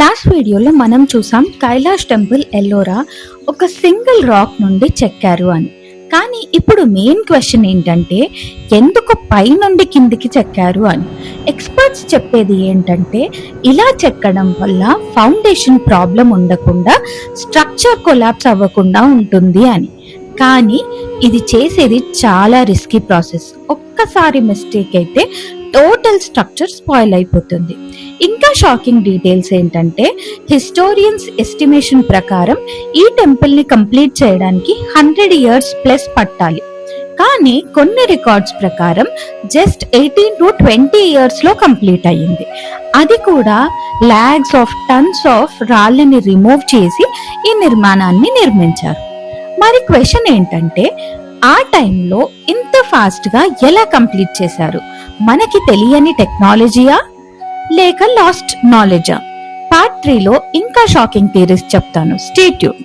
Last వీడియోలో మనం చూసాం కైలాష్ టెంపుల్ ఎల్లోరా ఒక సింగిల్ రాక్ నుండి చెక్కారు అని. కానీ ఇప్పుడు మెయిన్ క్వశ్చన్ ఏంటంటే ఎందుకు పై నుండి కిందికి చెక్కారు అని. ఎక్స్పర్ట్స్ చెప్పేది ఏంటంటే ఇలా చెక్కడం వల్ల ఫౌండేషన్ ప్రాబ్లం ఉండకుండా స్ట్రక్చర్ కొలాప్స్ అవ్వకుండా ఉంటుంది అని. కానీ ఇది చేసేది చాలా రిస్కీ ప్రాసెస్. ఒక్కసారి మిస్టేక్ అయితే టోటల్ స్ట్రక్చర్ స్పాయిల్ అయిపోతుంది. ఇంకా షాకింగ్ డీటెయిల్స్ ఏంటంటే హిస్టోరియన్స్ ఎస్టిమేషన్ ప్రకారం ఈ టెంపుల్ ని కంప్లీట్ చేయడానికి 100 years ప్లస్ పట్టాలి. కానీ కొన్ని రికార్డ్స్ ప్రకారం జస్ట్ 18 to 20 years లో కంప్లీట్ అయ్యింది. అది కూడా లాగ్స్ ఆఫ్ టన్స్ ఆఫ్ రాళ్ళని రిమూవ్ చేసి ఈ నిర్మాణాన్ని నిర్మించారు. మరి క్వశ్చన్ ఏంటంటే ఆ టైంలో ఇంత ఫాస్ట్ గా ఎలా కంప్లీట్ చేశారు? మనకి తెలియని టెక్నాలజీయా లేక లాస్ట్ నాలెడ్జా? పార్ట్ 3లో ఇంకా షాకింగ్ థియరీస్ చెప్తాను. Stay tune.